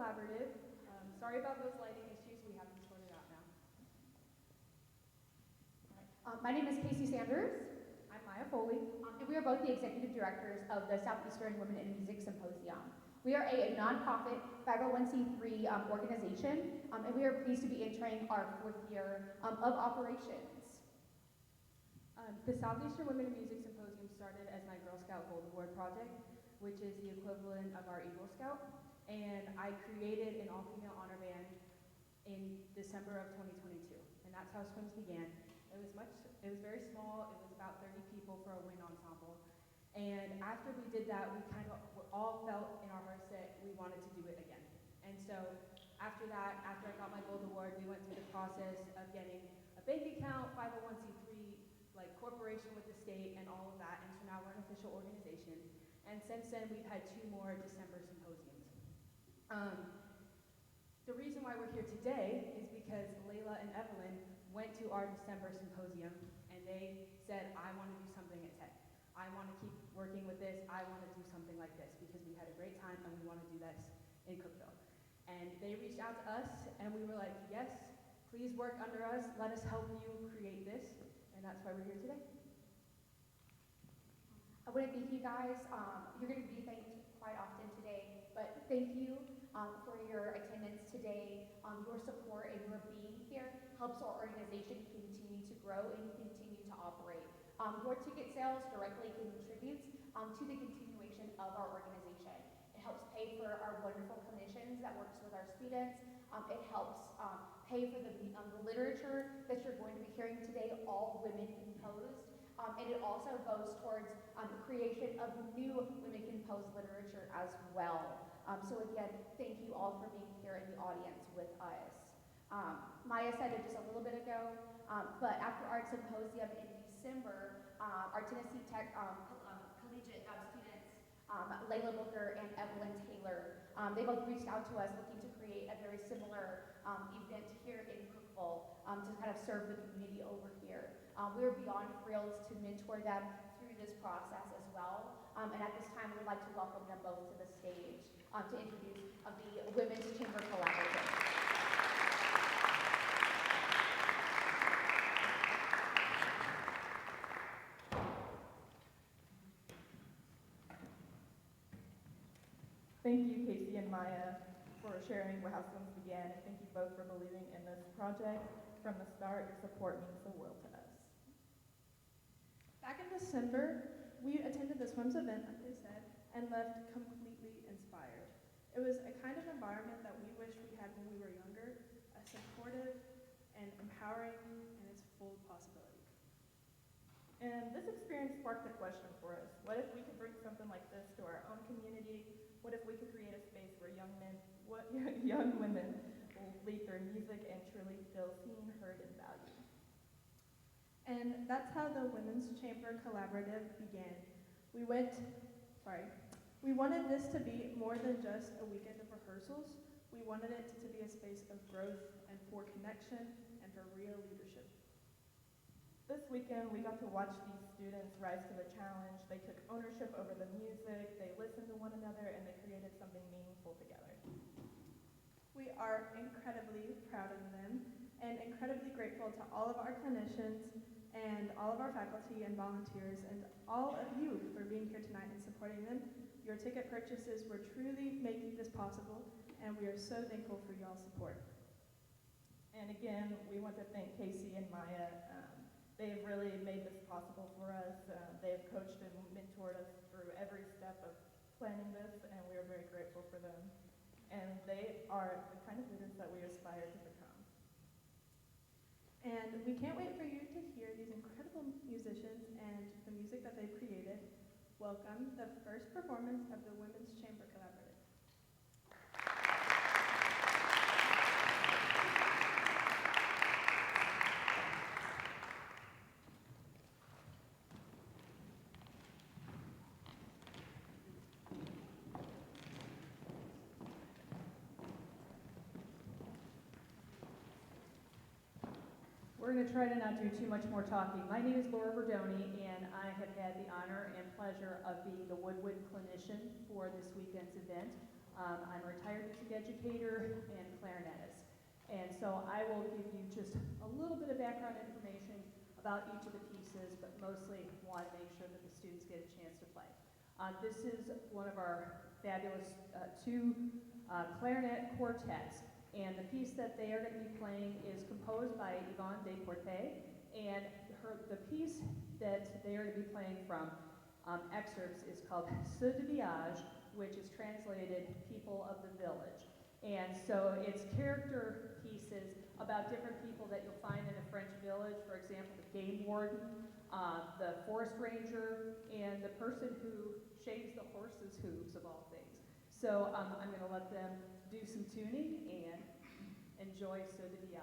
Collaborative. Sorry about those lighting issues. We have them sorted out now. My name is Casey Sanders, I'm Maya Foley. and we are both the executive directors of the Southeastern Women in Music Symposium. We are a nonprofit 501c3 organization, and we are pleased to be entering our fourth year of operations. The Southeastern Women in Music Symposium started as my Girl Scout Gold Award project, which is the equivalent of our Eagle Scout. And I created an all-female honor band in December of 2022, and that's how Swims began. It was very small. It was about 30 people for a wind ensemble. And after we did that, we kind of all felt in our hearts that we wanted to do it again. And so after that, after I got my gold award, we went through the process of getting a bank account, 501c3, like corporation with the state and all of that. And so now we're an official organization. And since then, we've had 2 more December symposiums. The reason why we're here today is because Layla and Evelyn went to our December symposium and they said, I want to do something at Tech. I want to keep working with this. I want to do something like this because we had a great time and we want to do this in Cookville. And they reached out to us and we were like, yes, please work under us. Let us help you create this. And that's why we're here today. I want to thank you guys. You're going to be thanked quite often today, but thank you for your attendance today. Your support and your being here helps our organization continue to grow and continue to operate. Your ticket sales directly contributes to the continuation of our organization. It helps pay for our wonderful clinicians that works with our students. It helps pay for the literature that you're going to be hearing today, all women composed. And it also goes towards the creation of new women composed literature as well. So again, thank you all for being here in the audience with us. Maya said it just a little bit ago, but after our symposium in December, our Tennessee Tech collegiate students, Layla Booker and Evelyn Taylor, they both reached out to us looking to create a very similar event here in Cookville to kind of serve the community over here. We were beyond thrilled to mentor them through this process as well. And at this time, we would like to welcome them both to the stage to introduce the Women's Chamber Collaborative. Thank you, Casey and Maya, for sharing how Swims began, and thank you both for believing in this project. From the start, your support means the world to us. Back in December, we attended the Swims event, like they said, and left completely inspired. It was a kind of environment that we wish we had when we were younger, a supportive and empowering, and it's full of possibility. And this experience sparked a question for us. What if we could bring something like this to our own community? What if we could create a space where young women will lead their music and truly feel seen, heard, and valued? And that's how the Women's Chamber Collaborative began. We wanted this to be more than just a weekend of rehearsals. We wanted it to be a space of growth and for connection and for real leadership. This weekend, we got to watch these students rise to the challenge. They took ownership over the music, they listened to one another, and they created something meaningful together. We are incredibly proud of them and incredibly grateful to all of our clinicians and all of our faculty and volunteers and all of you for being here tonight and supporting them. Your ticket purchases were truly making this possible, and we are so thankful for y'all's support. And again, we want to thank Casey and Maya. They've really made this possible for us. They've coached and mentored us through every step of planning this, and we are very grateful for them. And they are the kind of leaders that we aspire to become. And we can't wait for you to hear these incredible musicians and the music that they've created. Welcome the first performance of the Women's Chamber Collaborative. We're going to try to not do too much more talking. My name is Laura Verdoni, and I have had the honor and pleasure of being the Woodwind clinician for this weekend's event. I'm a retired music educator and clarinetist. And so I will give you just a little bit of background information about each of the pieces, but mostly want to make sure that the students get a chance to play. This is one of our fabulous two clarinet quartets, and the piece that they are going to be playing is composed by Yvonne Desportes, and the piece that they are going to be playing from excerpts is called Ceux de Village, which is translated People of the Village. And so it's character pieces about different people that you'll find in a French village, for example, the game warden, the forest ranger, and the person who shaves the horse's hooves, of all things. So I'm going to let them do some tuning and enjoy Ceux de Village.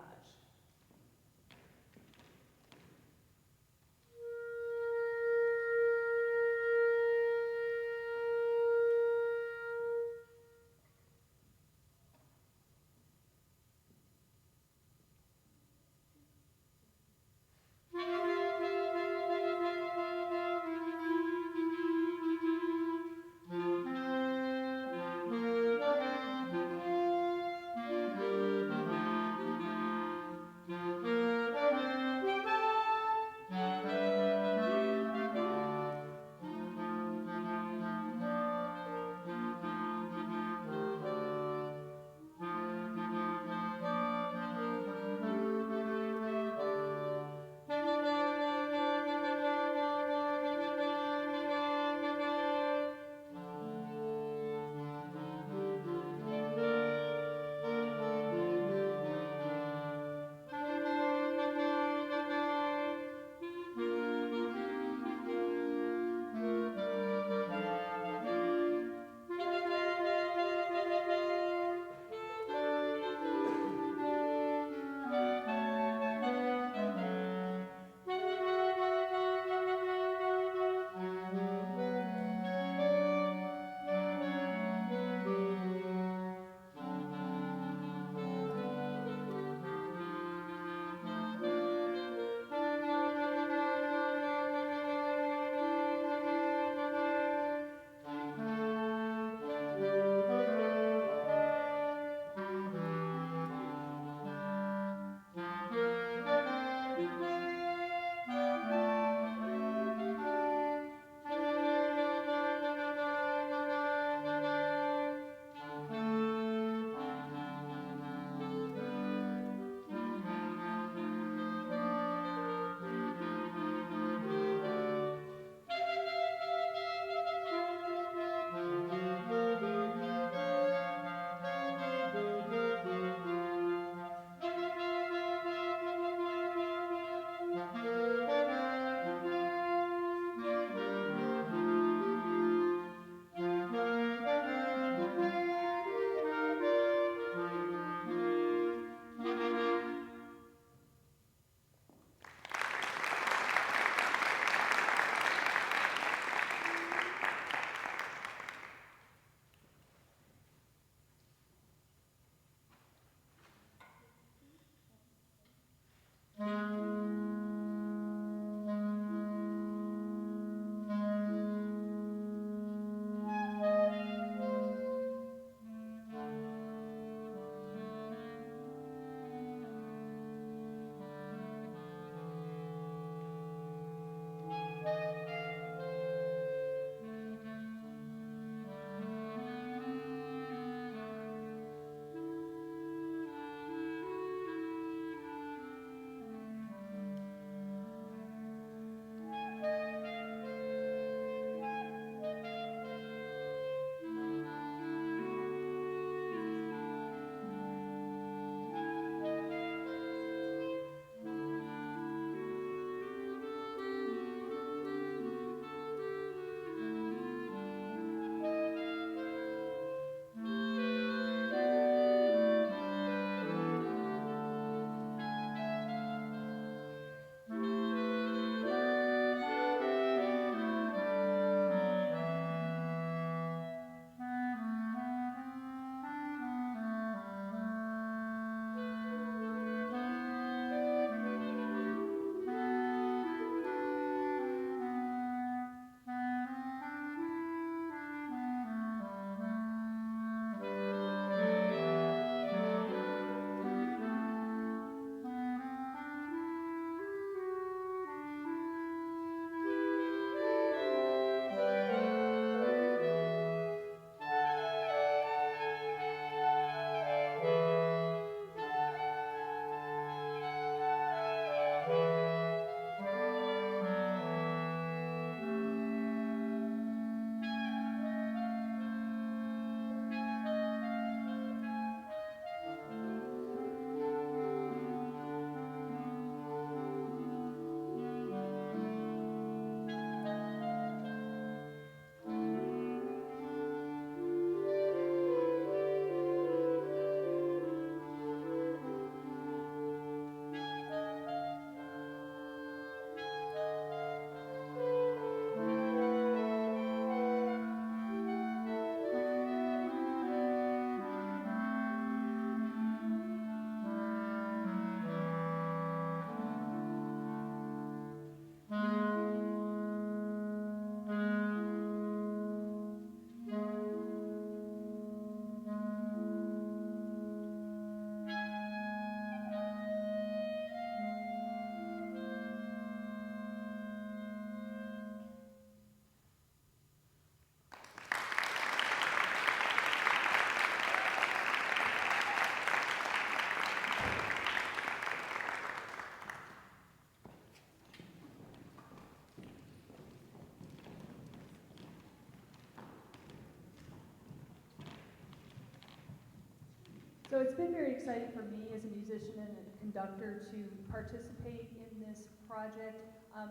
So it's been very exciting for me as a musician and a conductor to participate in this project,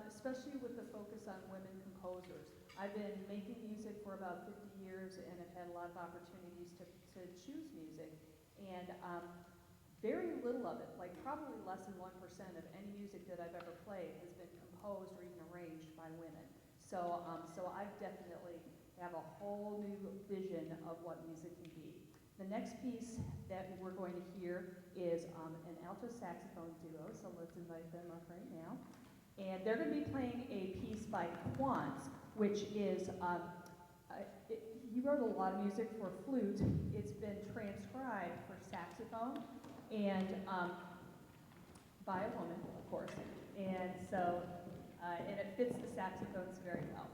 especially with the focus on women composers. I've been making music for about 50 years and have had a lot of opportunities to choose music. And very little of it, like probably less than 1% of any music that I've ever played has been composed or even arranged by women. So I definitely have a whole new vision of what music can be. The next piece that we're going to hear is an alto saxophone duo, so let's invite them up right now. And they're going to be playing a piece by Quantz, which is, he wrote a lot of music for flute. It's been transcribed for saxophone and by a woman, of course. And so, and it fits the saxophones very well.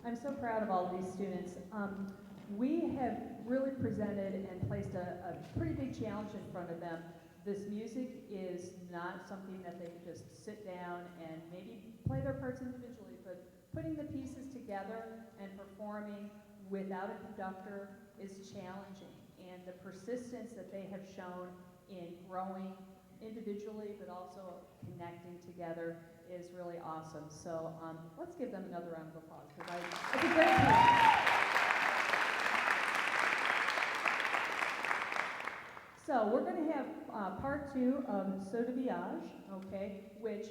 I'm so proud of all of these students. We have really presented and placed a pretty big challenge in front of them this music is not something that they can just sit down and maybe play their parts individually, but putting the pieces together and performing without a conductor is challenging. And the persistence that they have shown in growing individually, but also connecting together is really awesome. So let's give them another round of applause, because it's a great team. So we're going to have part 2 of Saut de Village, okay, which,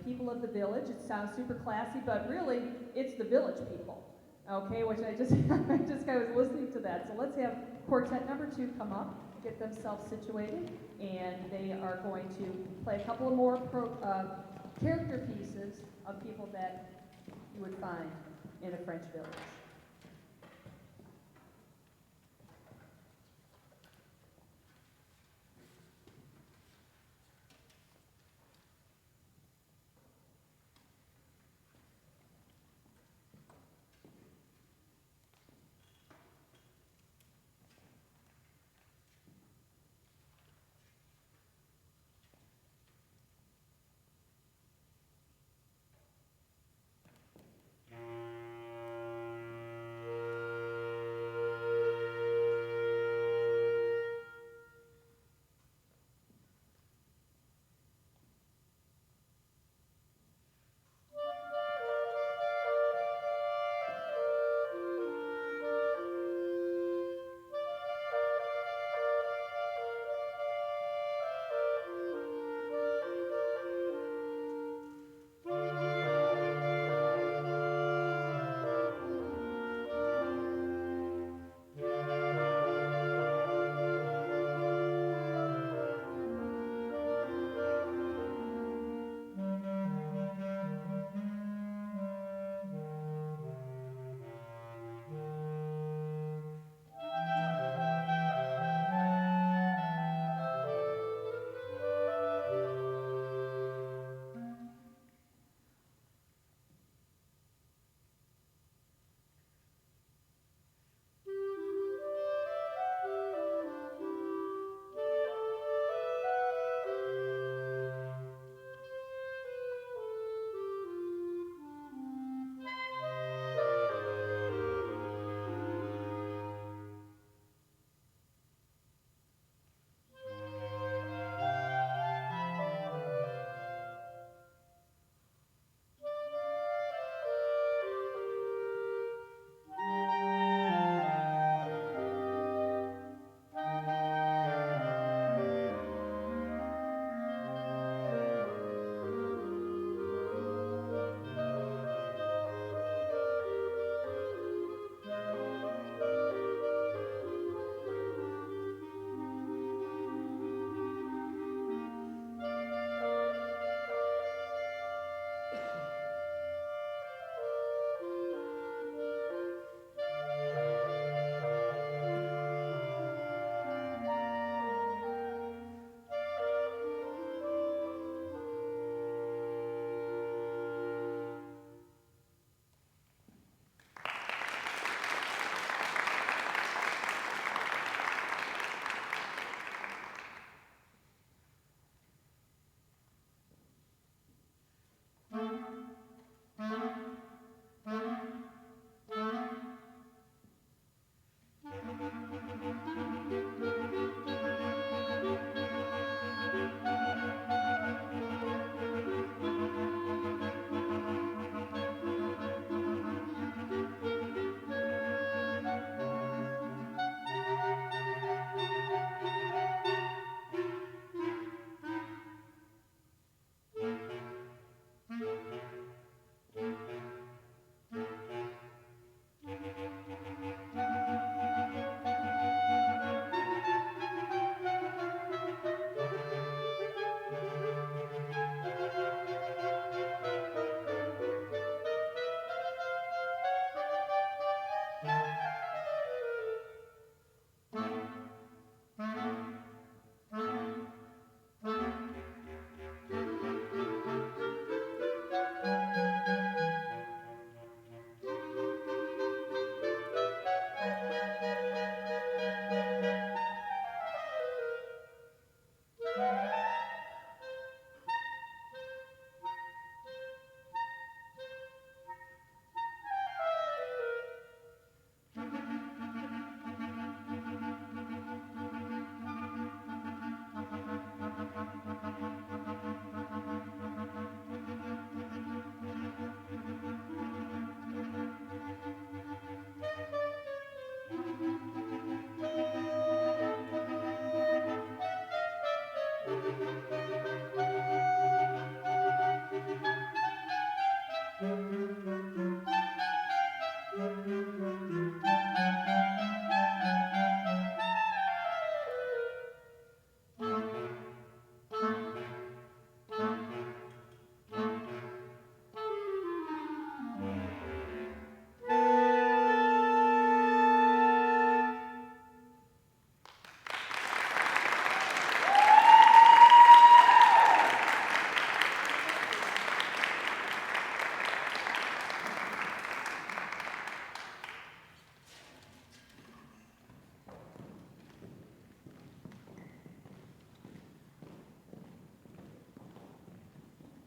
people of the village, it sounds super classy, but really, it's the village people, okay, which I just was listening to that. So let's have quartet number 2 come up, get themselves situated, and they are going to play a couple of more character pieces of people that you would find in a French village.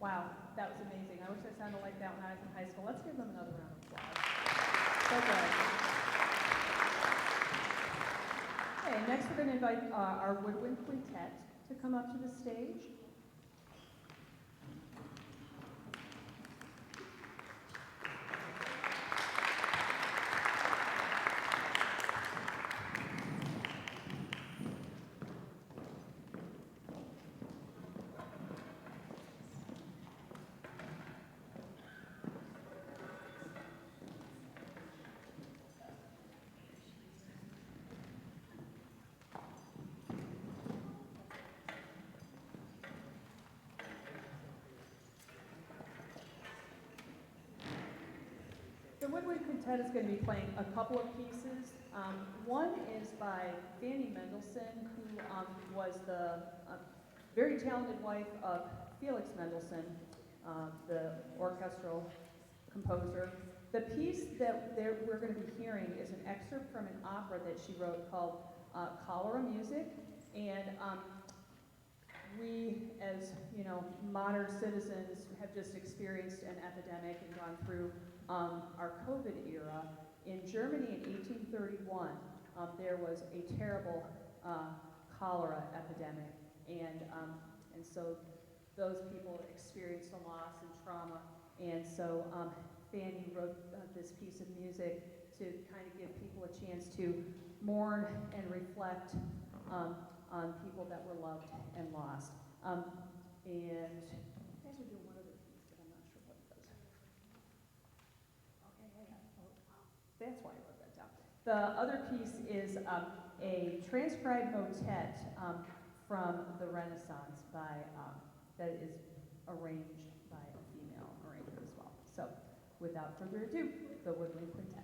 Wow, that was amazing. I wish I sounded like that when I was in high school. Let's give them another round of applause. So good. Okay, next we're going to invite our woodwind quintet to come up to the stage. The woodwind quintet is going to be playing a couple of pieces. One is by Fanny Mendelssohn, who was the very talented wife of Felix Mendelssohn, the orchestral composer. The piece that we're going to be hearing is an excerpt from an opera that she wrote called Cholera Music, and we, as you know, modern citizens, have just experienced an epidemic and gone through our COVID era. In Germany in 1831, there was a terrible cholera epidemic, and so those people experienced a loss and trauma, and so Fanny wrote this piece of music to kind of give people a chance to mourn and reflect on people that were loved and lost. And you guys are doing one other piece, but I'm not sure what it does. Okay, hang on. Oh, wow. That's why I wrote that down. The other piece is a transcribed motet from the Renaissance that is arranged by a female arranger as well. So, without further ado, the Woodwind Quintet.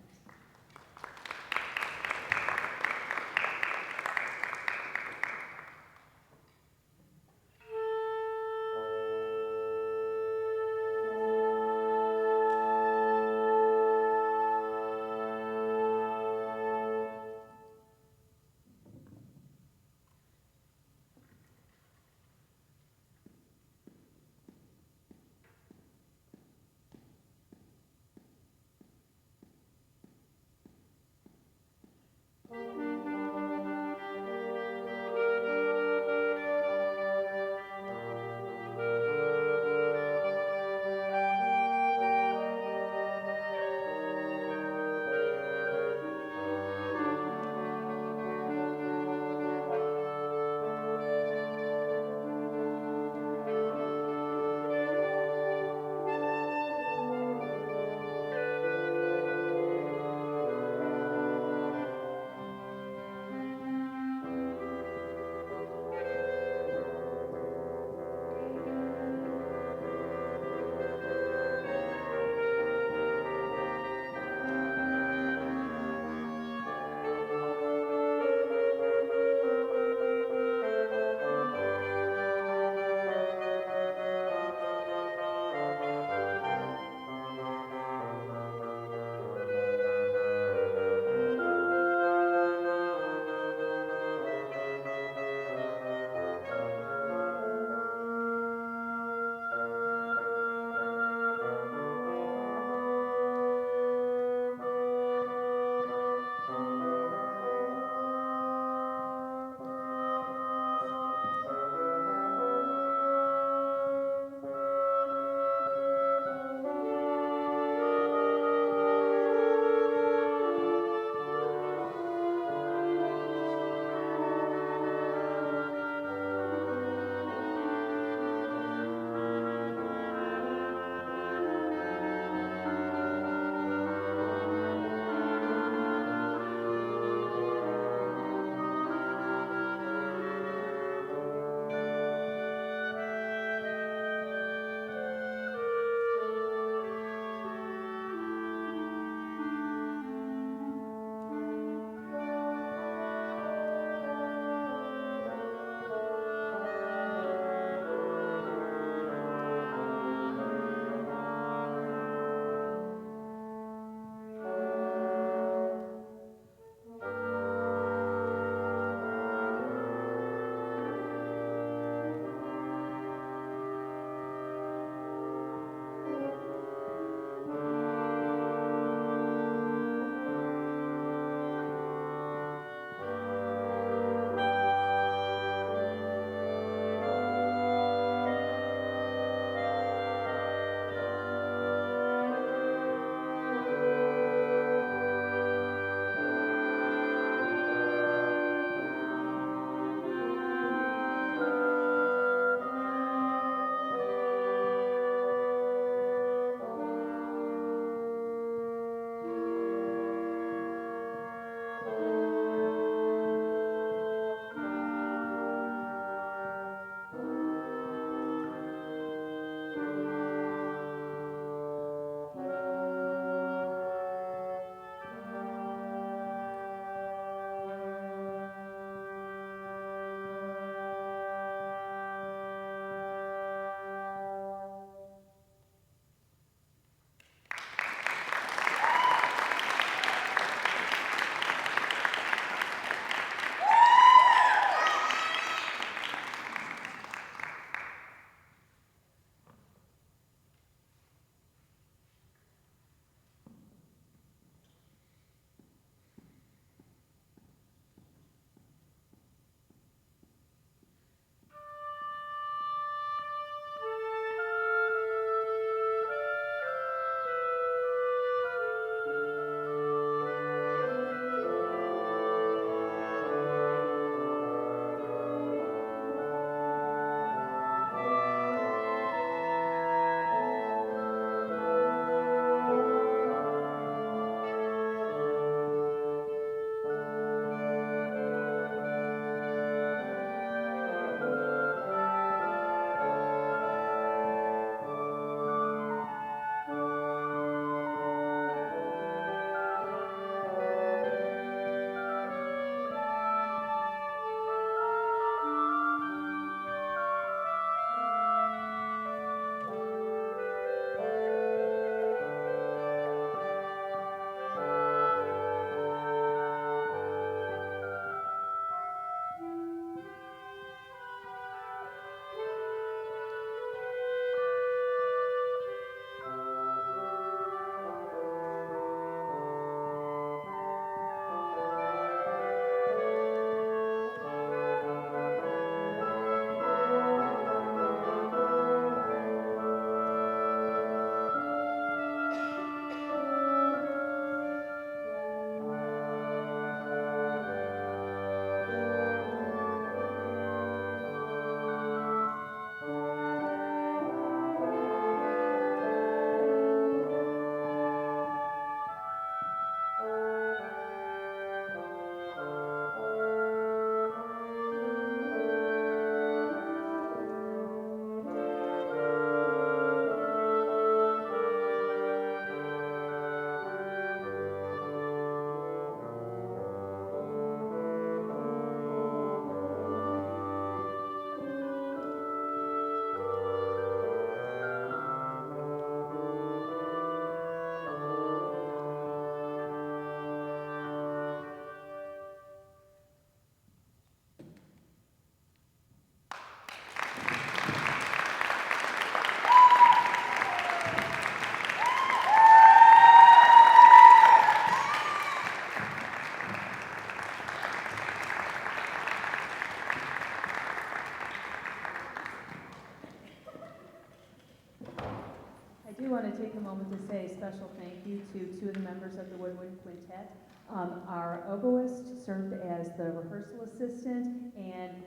special thank you to two of the members of the Woodwind Quintet. Our oboist served as the rehearsal assistant, and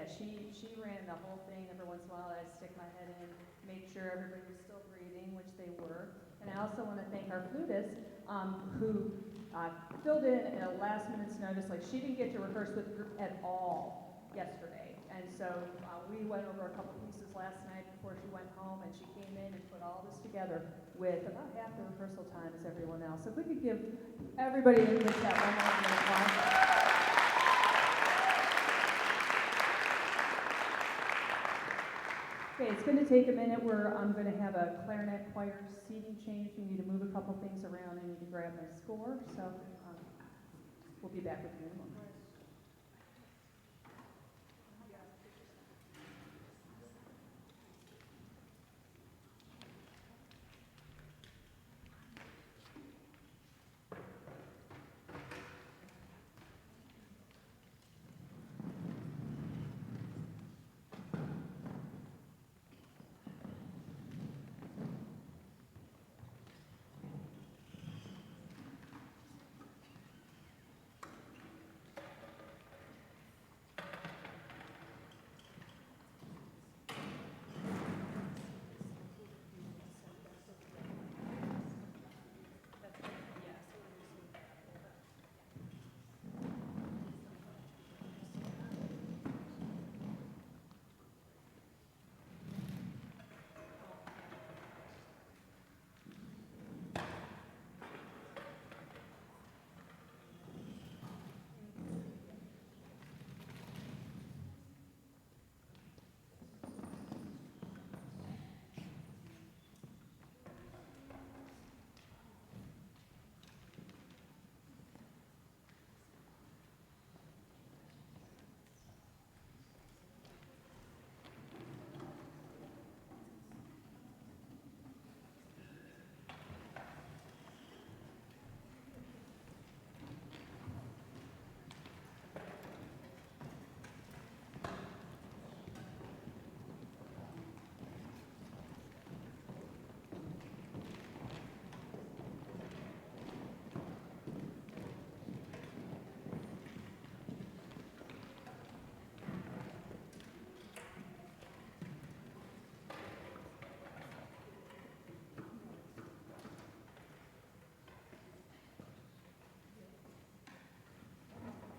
she ran the whole thing. Every once in a while, I'd stick my head in, make sure everybody was still breathing, which they were. And I also want to thank our flutist, who filled in at a last minute's notice. Like, she didn't get to rehearse with the group at all yesterday, and so we went over a couple pieces last night before she went home, and she came in and put all this together with about half the rehearsal time as everyone else. So if we could give everybody in the chat one more round of applause. Okay, it's going to take a minute where I'm going to have a clarinet choir seating change. We need to move a couple things around. I need to grab my score, so we'll be back with you in a moment.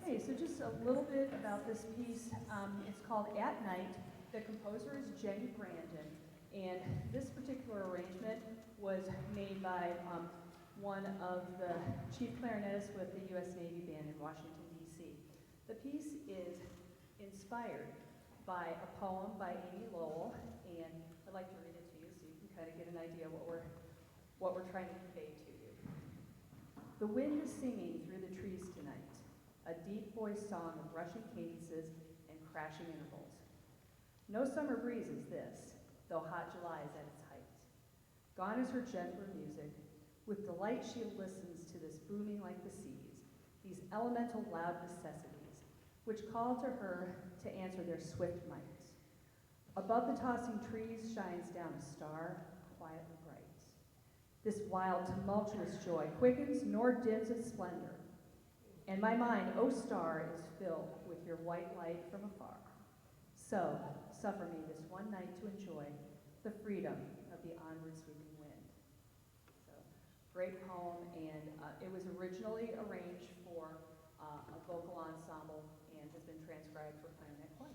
Okay, so just a little bit about this piece. It's called At Night. The composer is Jenny Brandon, and this particular arrangement was made by one of the chief clarinetists with the U.S. Navy Band in Washington, D.C. The piece is inspired by a poem by Amy Lowell, and I'd like to read it to you so you can kind of get an idea what we're trying to convey to you. The wind is singing through the trees tonight, a deep voiced song of rushing cadences and crashing intervals. No summer breeze is this, though hot July is at its height. Gone is her gentler music. With delight she listens to this booming like the seas, these elemental loud necessities, which call to her to answer their swift might. Above the tossing trees shines down a star, quietly bright. This wild, tumultuous joy quickens nor dims its splendor. And my mind, O star, is filled with your white light from afar. So, suffer me this one night to enjoy the freedom of the onward sweeping wind. So, great poem, and it was originally arranged for a vocal ensemble and has been transcribed for clarinet choir.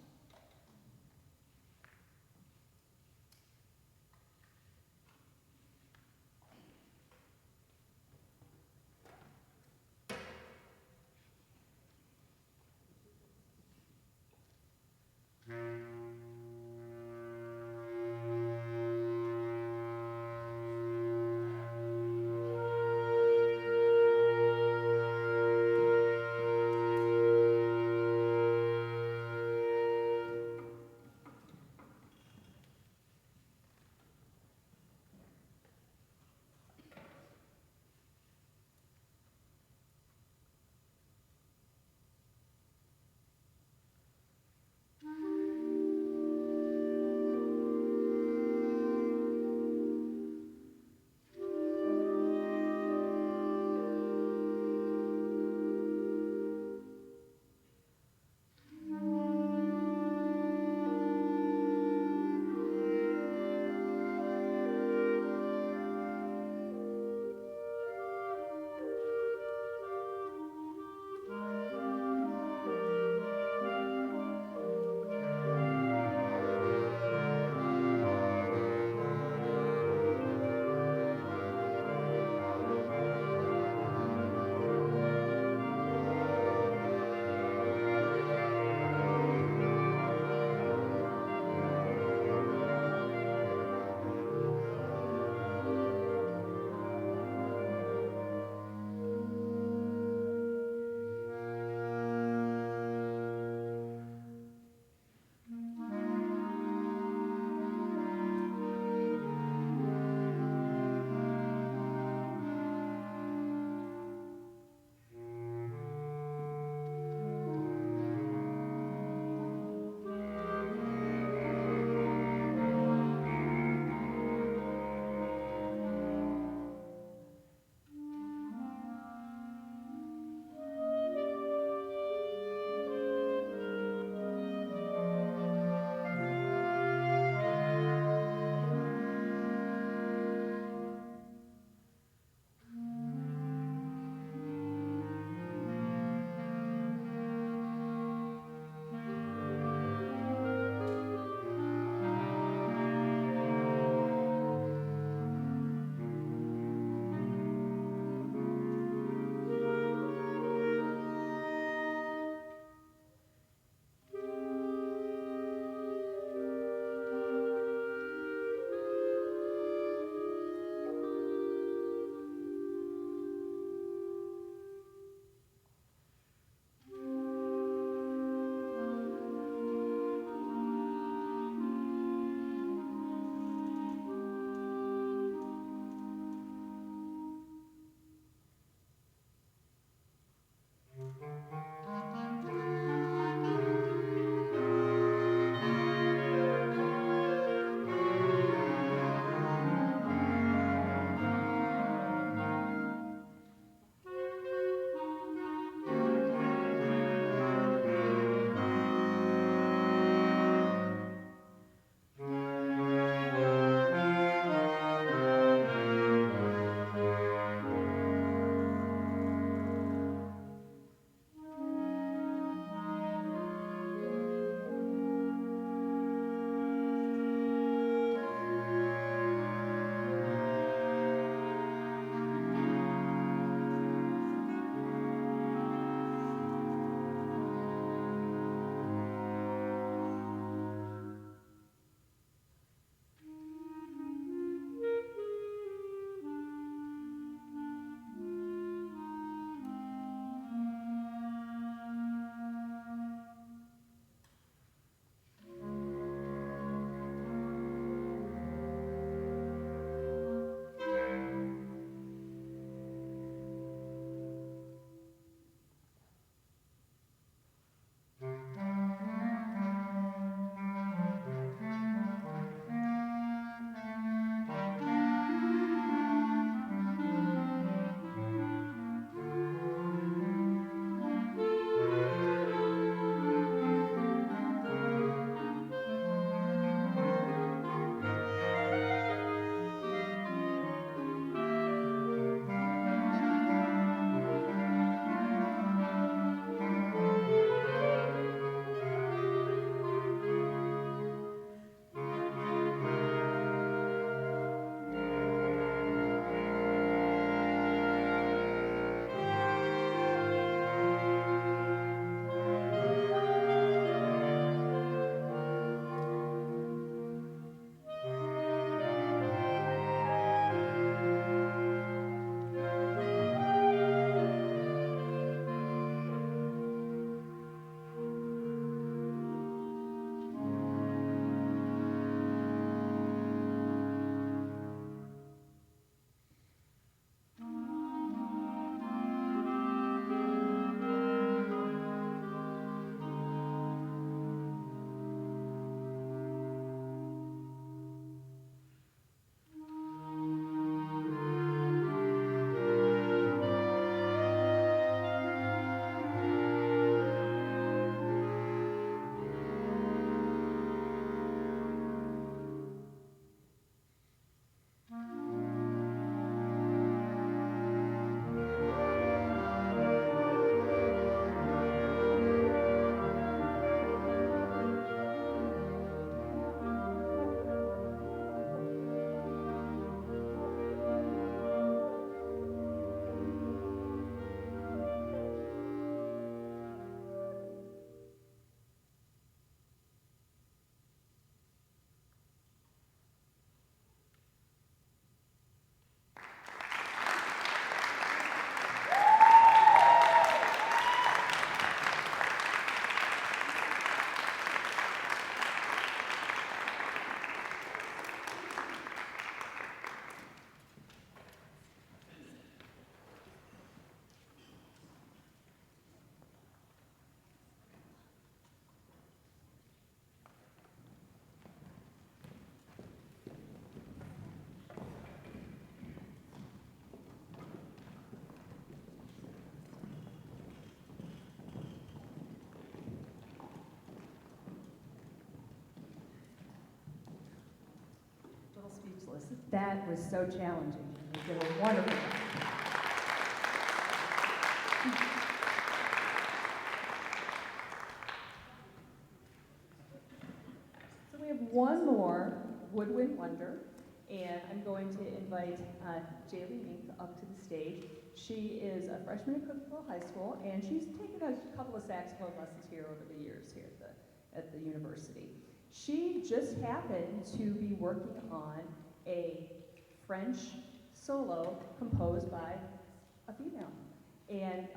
That was so challenging. They did a wonderful job. So we have one more woodwind wonder, and I'm going to invite Jaylee Mink up to the stage. She is a freshman at Cookville High School, and she's taken a couple of saxophone lessons here over the years here at the university. She just happened to be working on a French solo composed by a female. And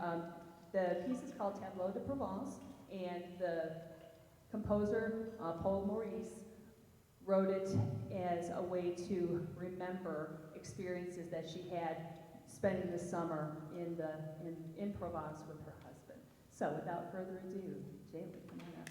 the piece is called Tableau de Provence, and the composer, Paul Maurice, wrote it as a way to remember experiences that she had spending the summer in Provence with her husband. So without further ado, Jaylee, come on up.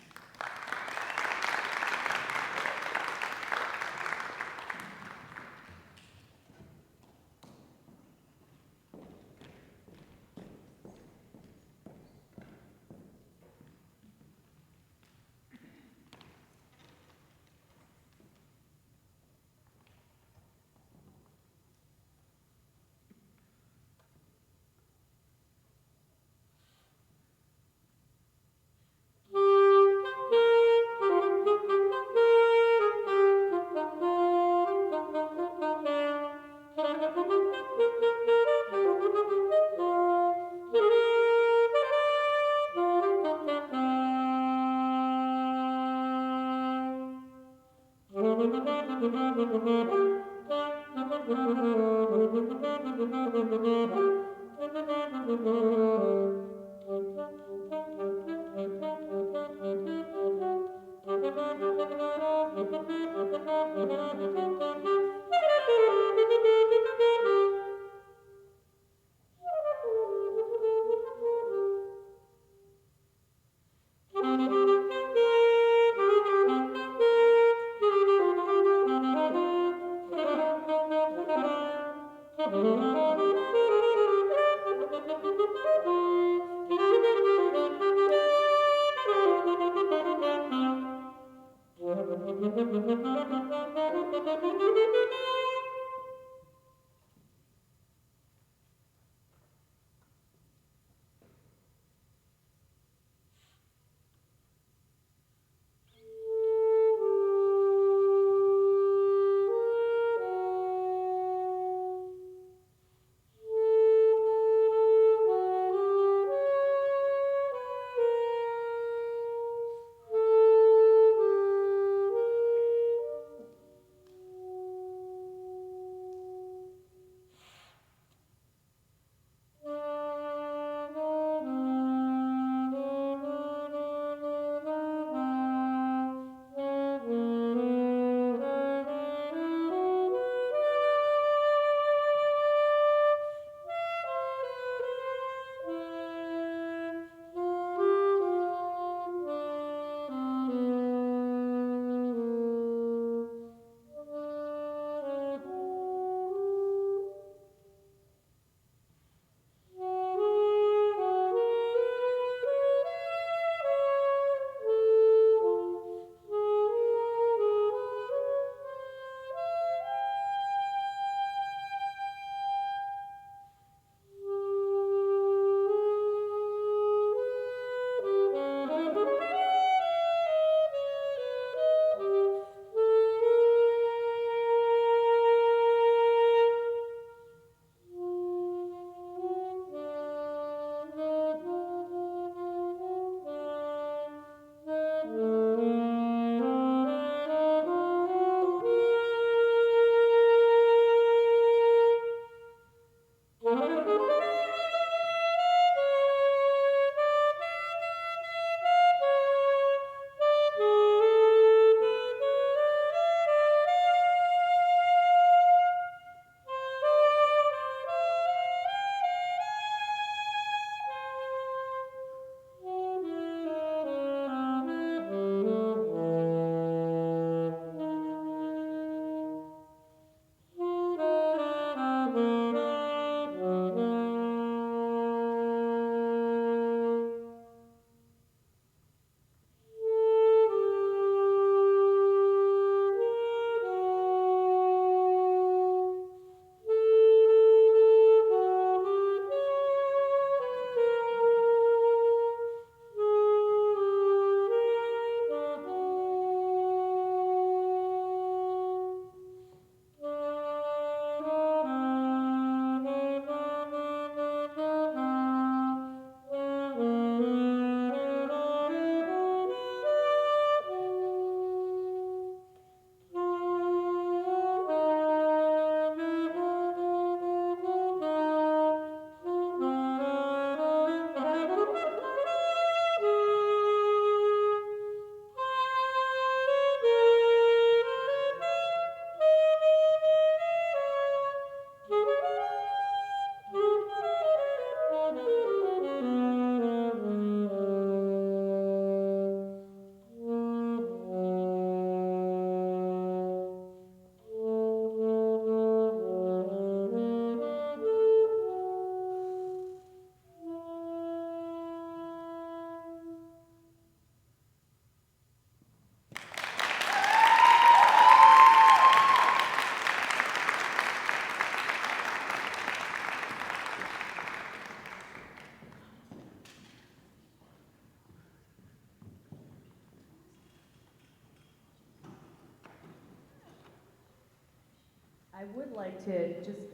I would like to just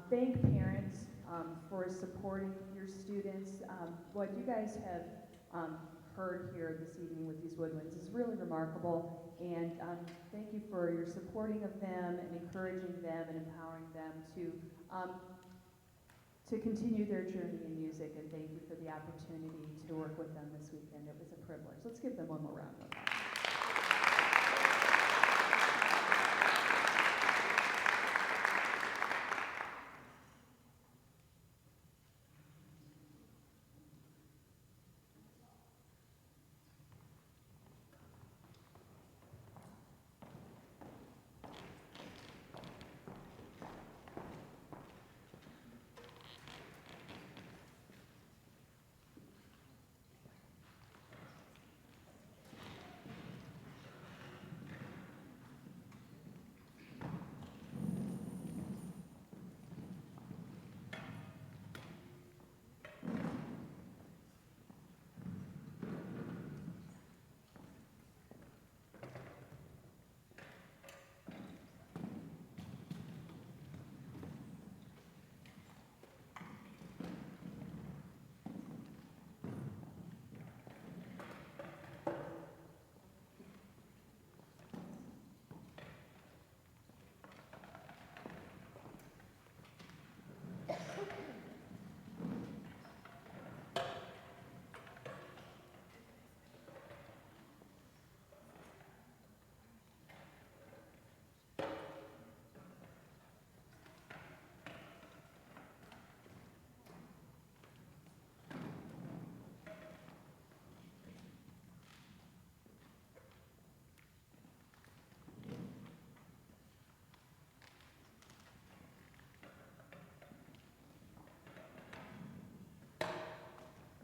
thank parents for supporting your students. What you guys have heard here this evening with these woodwinds is really remarkable, and thank you for your supporting of them and encouraging them and empowering them to continue their journey in music, and thank you for the opportunity to work with them this weekend. It was a privilege. Let's give them one more round of applause.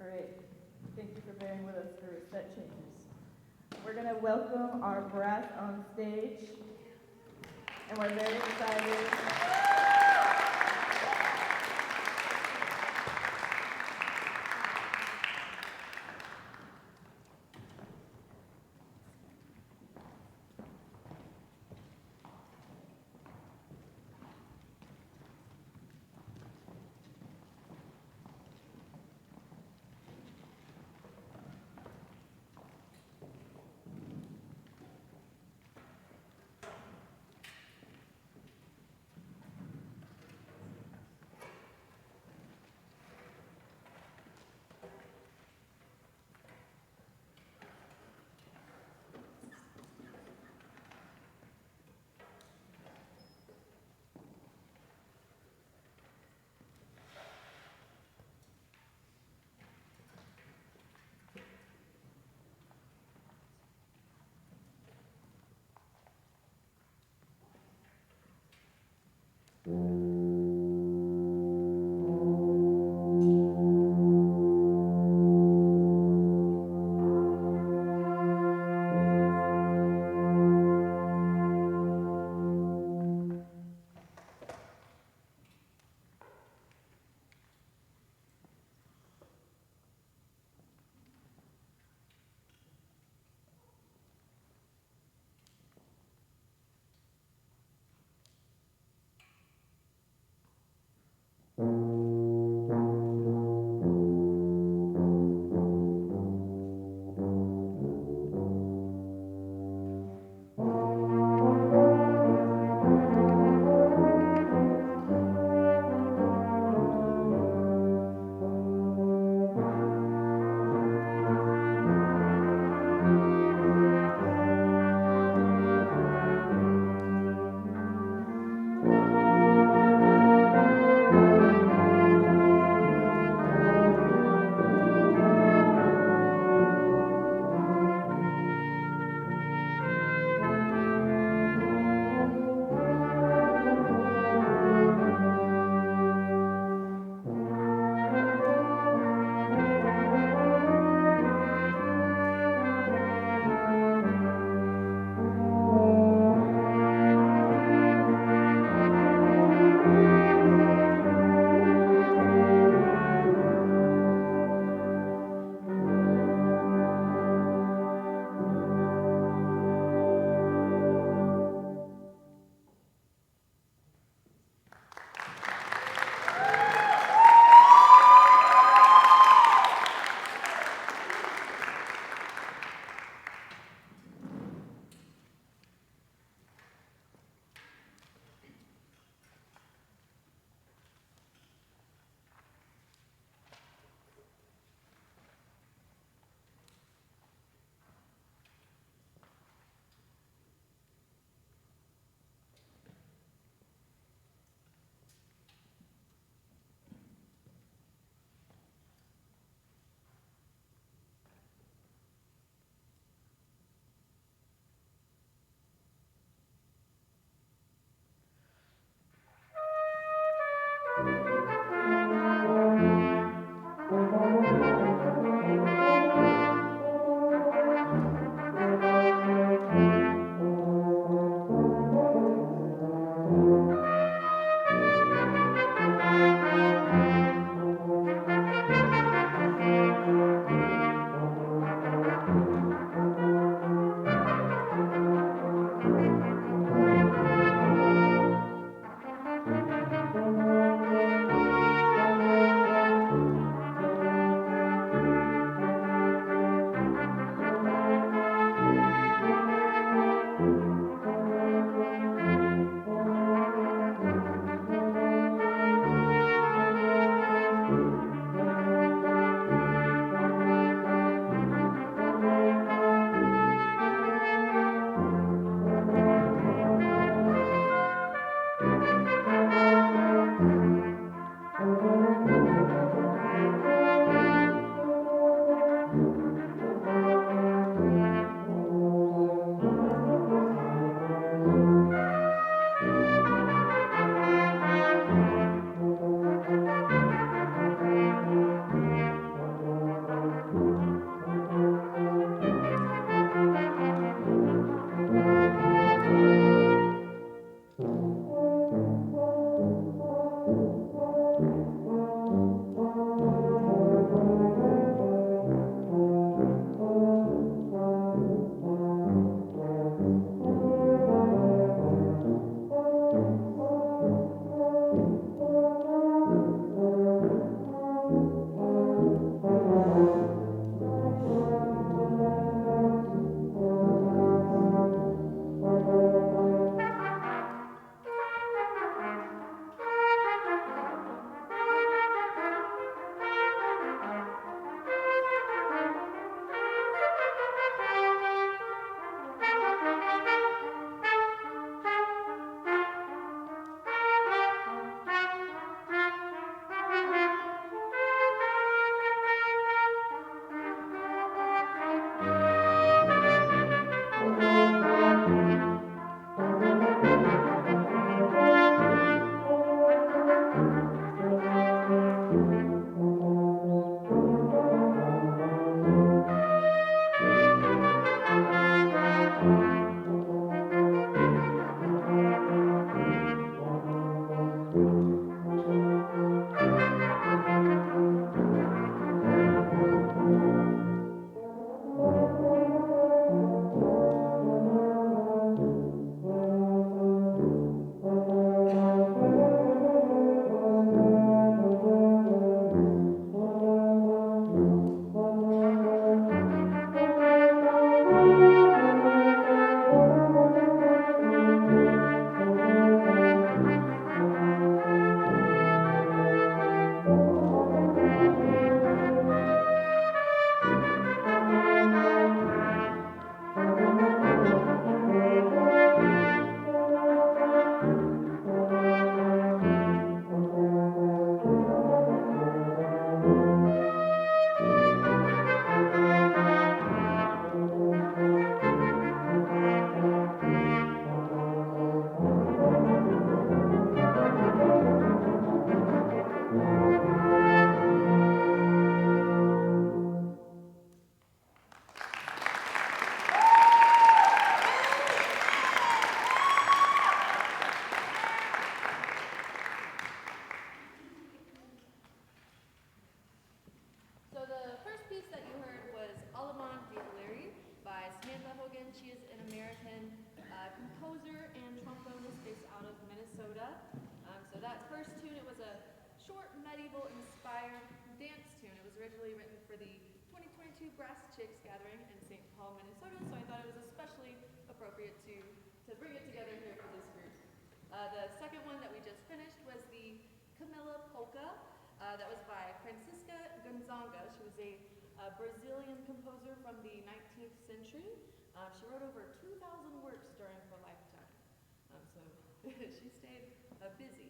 All right, thank you for bearing with us through set changes. We're going to welcome our brass on stage, and we're very excited. composer and trombonist based out of Minnesota. So that first tune, it was a short medieval-inspired dance tune. It was originally written for the 2022 Brass Chicks gathering in St. Paul, Minnesota, so I thought it was especially appropriate to bring it together here for this group. The second one that we just finished was the Camilla Polka. That was by Francisca Gonzaga. She was a Brazilian composer from the 19th century. She wrote over 2,000 works during her lifetime. So she stayed busy.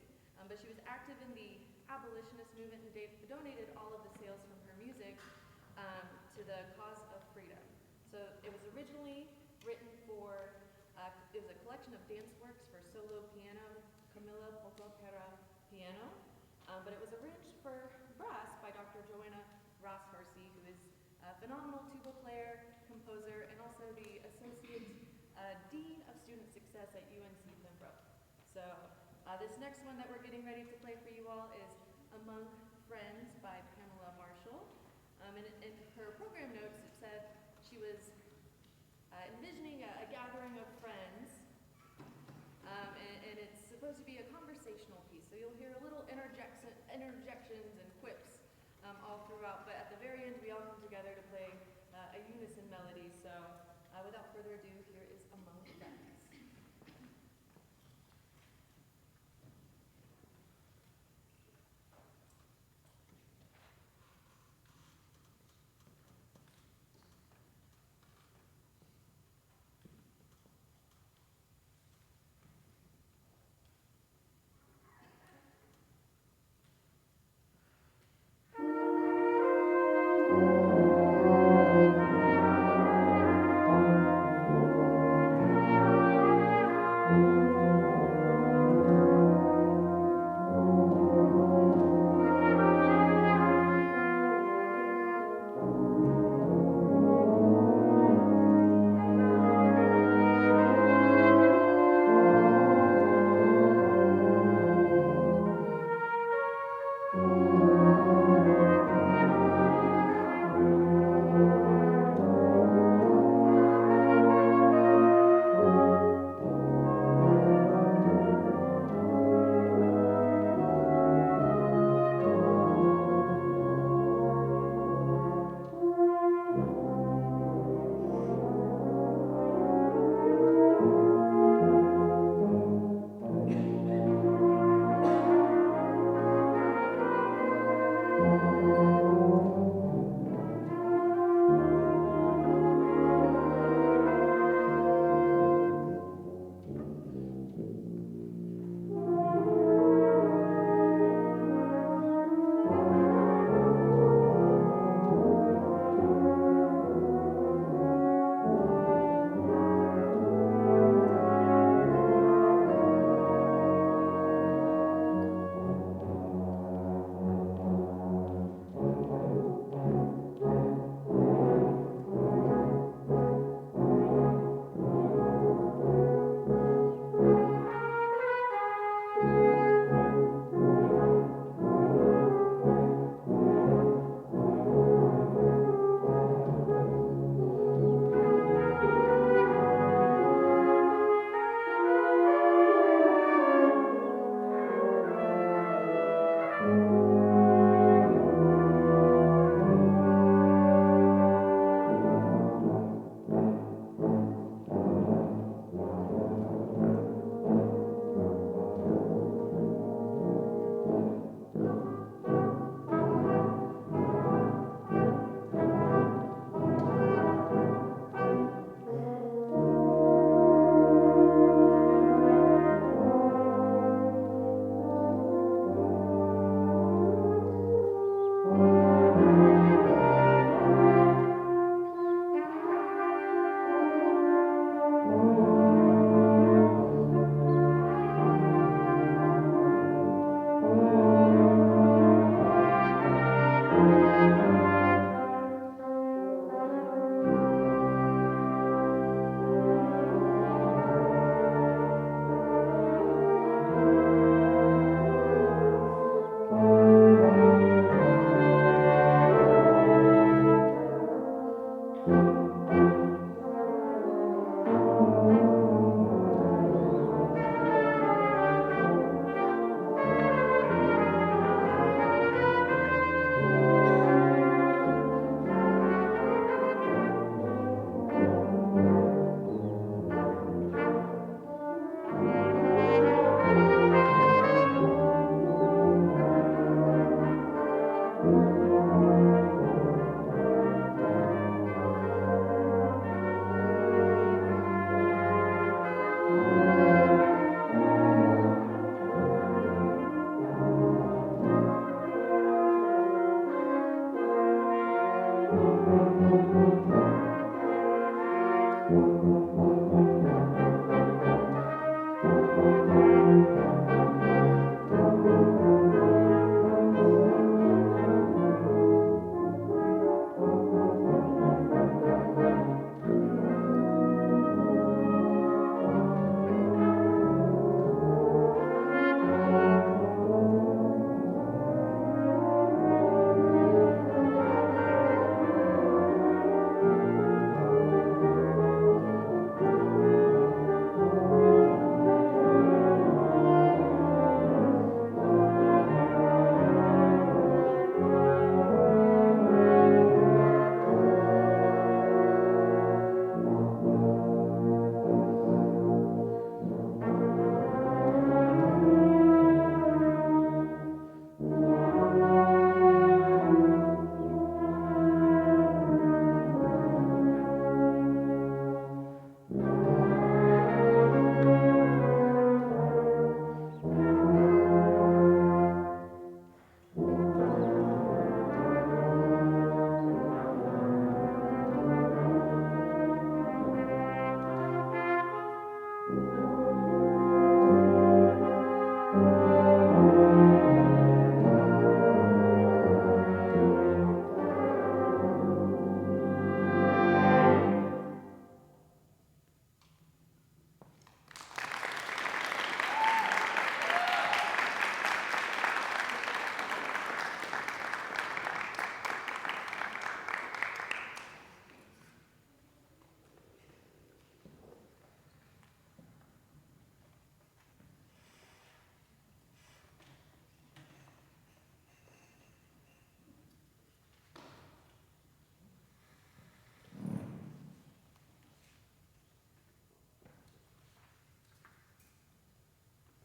But she was active in the abolitionist movement and donated all of the sales from her music to the cause of freedom. So it was originally written for, it was a collection of dance works for solo piano, Camilla Polka para piano, but it was arranged for brass by Dr. Joanna Ross-Hersey, who is a phenomenal tuba player, composer, and also the Associate Dean of Student Success at UNC Pembroke. So this next one that we're getting ready to play for you all is Among Friends by Pamela Marshall. And in her program notes, it said she was envisioning a gathering of friends, and it's supposed to be a conversational piece. So you'll hear little interjections and quips all throughout, but at the very end, we all come together to play a unison melody. So without further ado, here is Among Friends.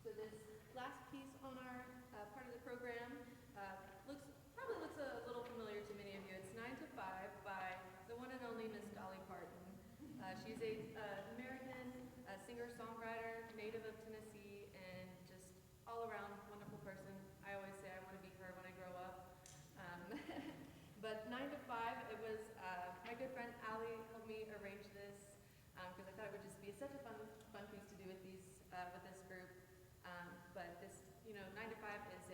So this last piece on our part of the program probably looks a little familiar to many of you. It's 9 to 5 by the one and only Miss Dolly Parton. She's a American singer-songwriter, native of Tennessee, and just all-around wonderful person. I always say I want to be her when I grow up. But 9 to 5, it was my good friend Allie helped me arrange this because I thought it would just be such a fun piece to do with this group. But this, 9 to 5 is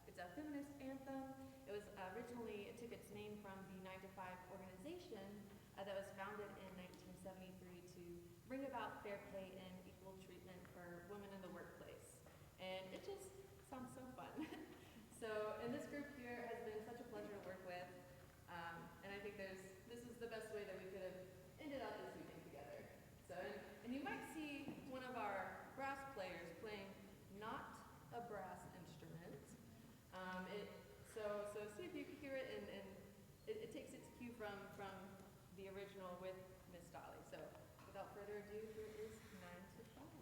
it's a feminist anthem. It was it took its name from the 9 to 5 organization that was founded in 1973 to bring about fair pay and equal treatment for women in the workplace. And it just sounds so fun. So, and this group here has been such a pleasure to work with. And I think this is the best way that we could have ended up this evening together. So, and you might see one of our brass players playing not a brass instrument. So see if you can hear it, and it takes its cue from the original with Miss Dolly. So without further ado, here is 9 to 5.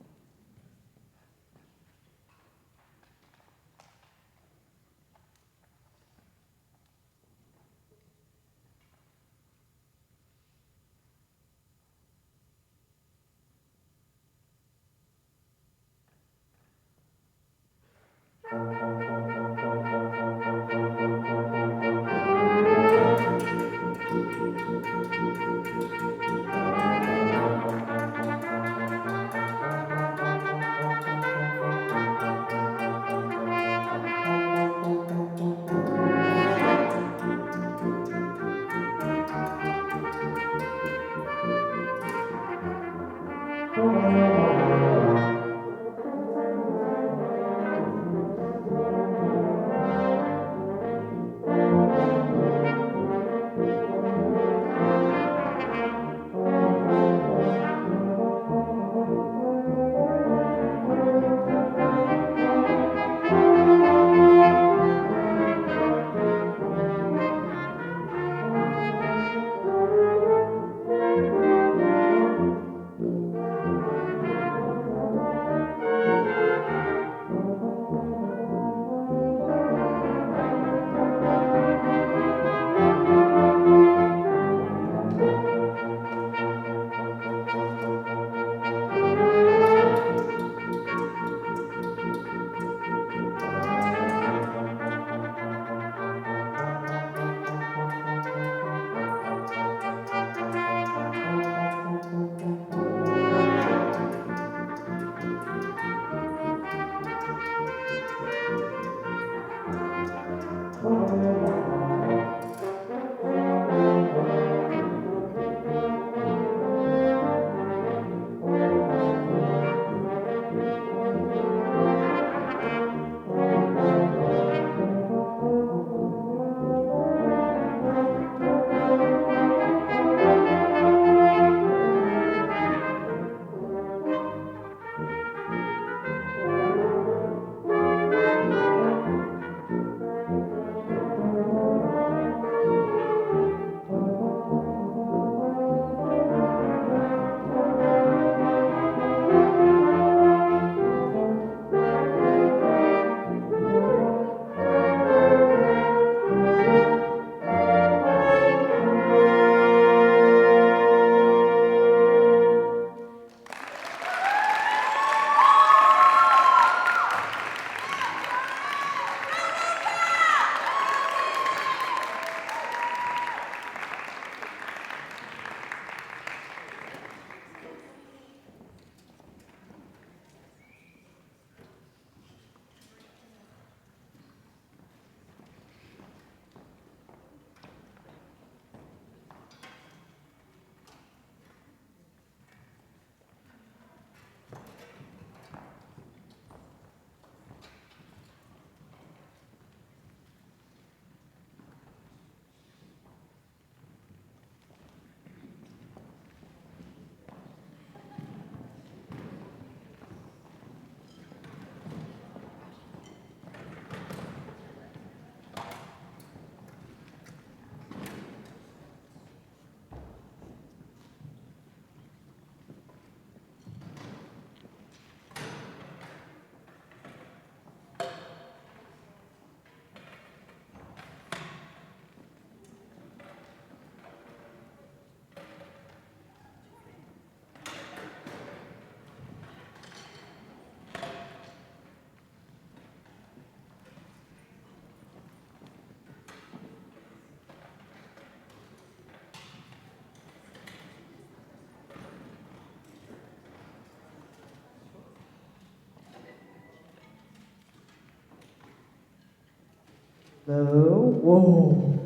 Hello? Whoa.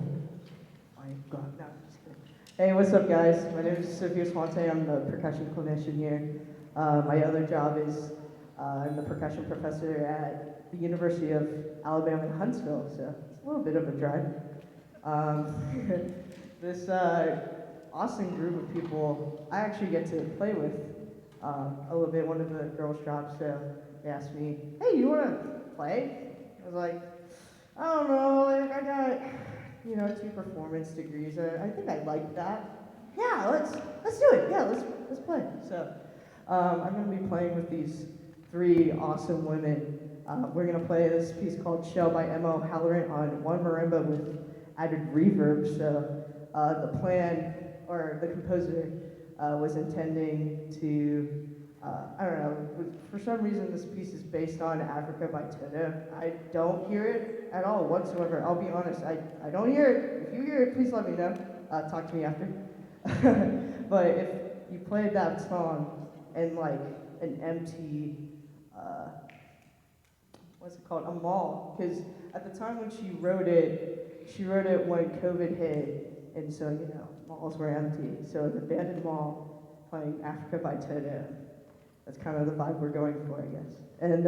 My God, no, I'm just kidding. Hey, what's up, guys? My name is Southeastern. I'm the percussion clinician here. My other job is I'm the percussion professor at the University of Alabama in Huntsville, so it's a little bit of a drive. Um, this awesome group of people I actually get to play with a little bit. One of the girls dropped, so they asked me, "Hey, you want to play?" I was like, "I don't know. Like, I got 2 performance degrees. I think I like that. Yeah, let's do it. Yeah, let's play." So I'm gonna be playing with these 3 awesome women. We're gonna play this piece called "Shell" by M.O. Halloran on one marimba with added reverb. So the plan, or the composer, was intending to, I don't know, for some reason this piece is based on Africa by Toto. I don't hear it at all whatsoever. I'll be honest, I don't hear it. If you hear it, please let me know. Talk to me after. But if you played that song in like an empty, what's it called, a mall, because at the time when she wrote it when COVID hit, and so, malls were empty. So an abandoned mall playing Africa by Toto. That's kind of the vibe we're going for, I guess. And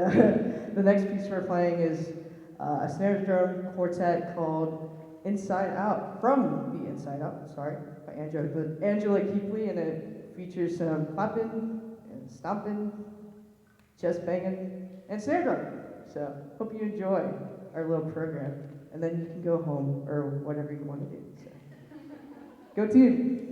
the next piece we're playing is a snare drum quartet called Inside Out, from the Inside Out, sorry, by Angela Keepley, and it features some clapping and stomping, chest banging, and snare drum. So hope you enjoy our little program, and then you can go home or whatever you want to do. So. Go team!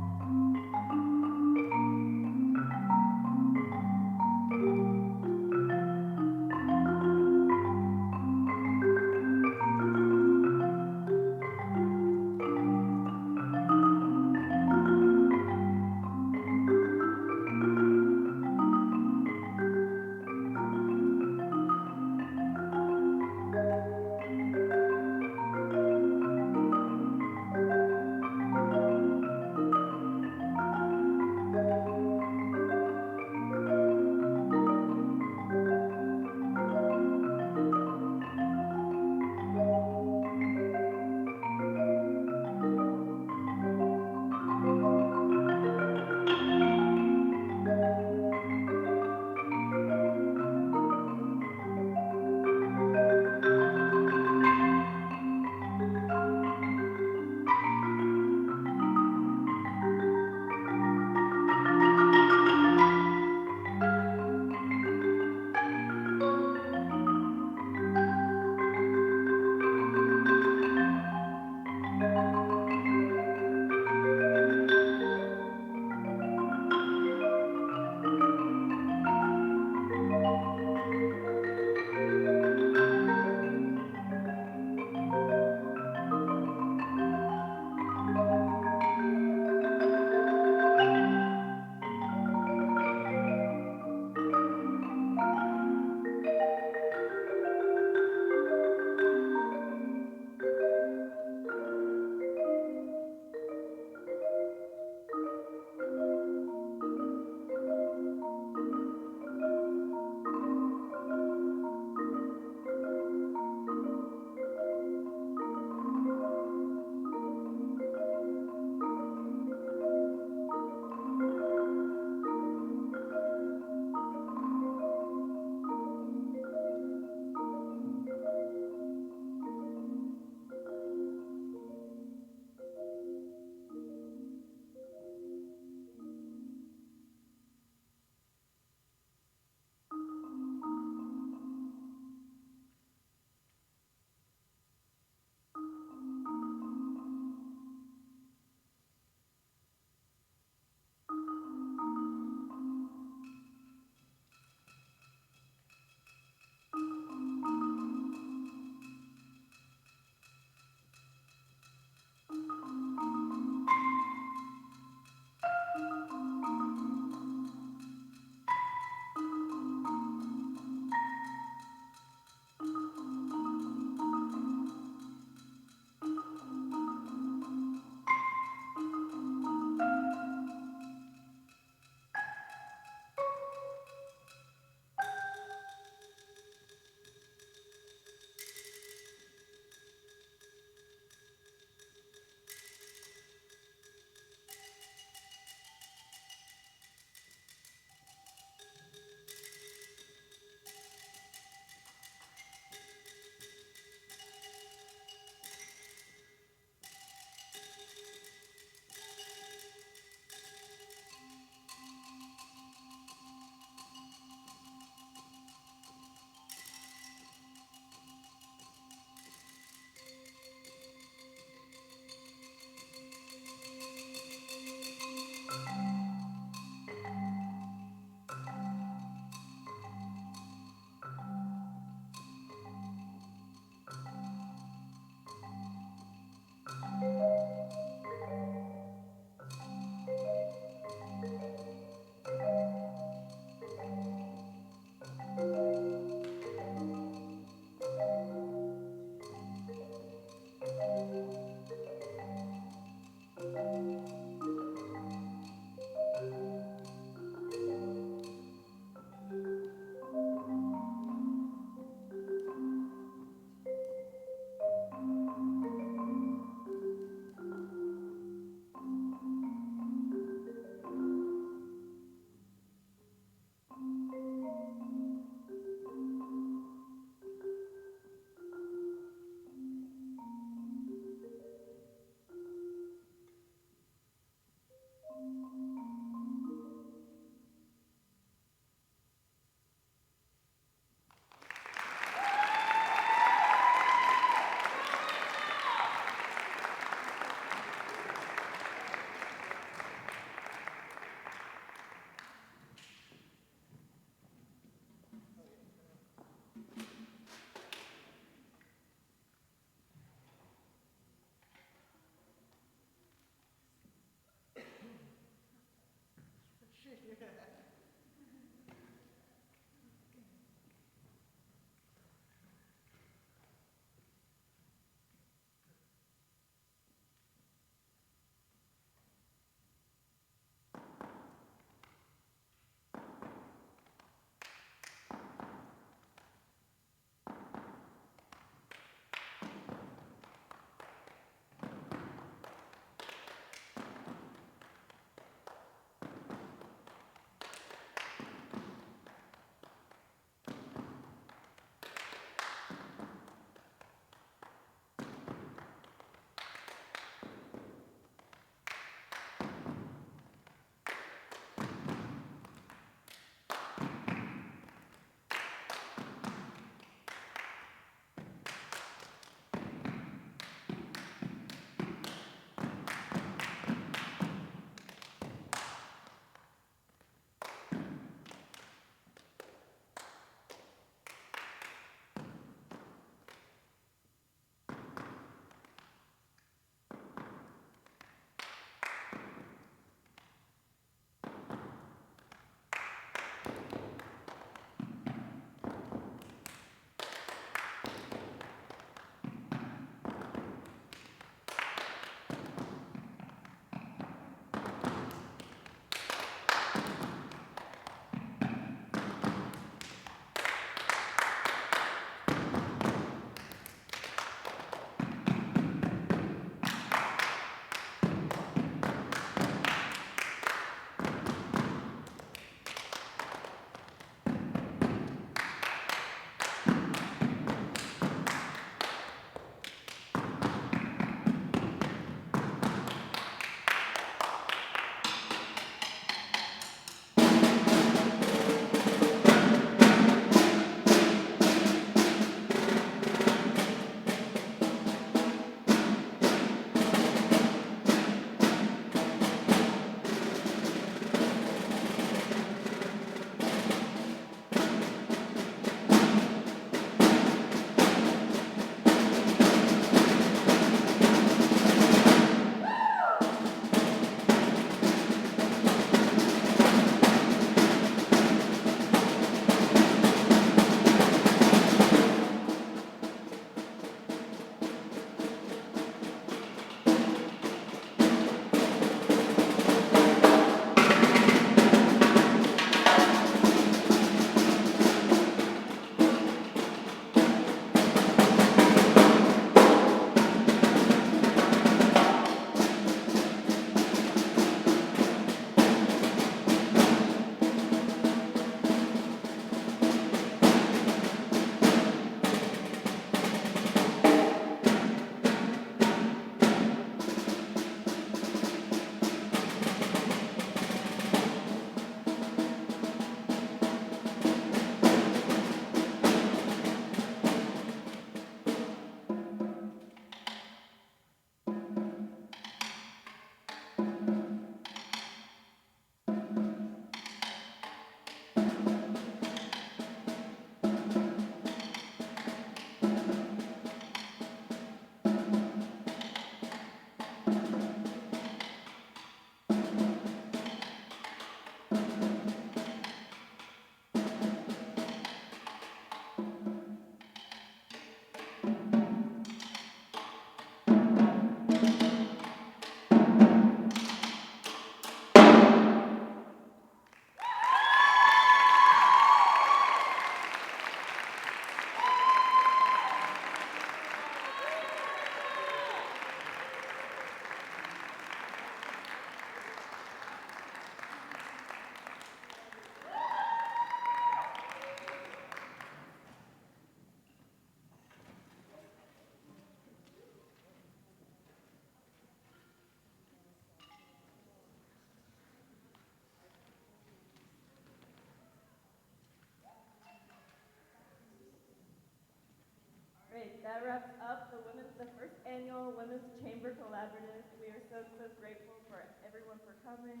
that wraps up the first annual Women's Chamber Collaborative. We are so grateful for everyone for coming.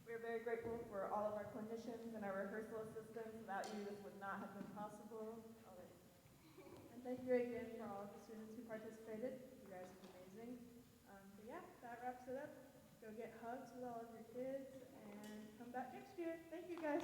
We're very grateful for all of our clinicians and our rehearsal assistants. Without you, this would not have been possible. And thank you again for all of the students who participated. You guys are amazing. But yeah, that wraps it up. Go get hugs with all of your kids and come back next year. Thank you guys.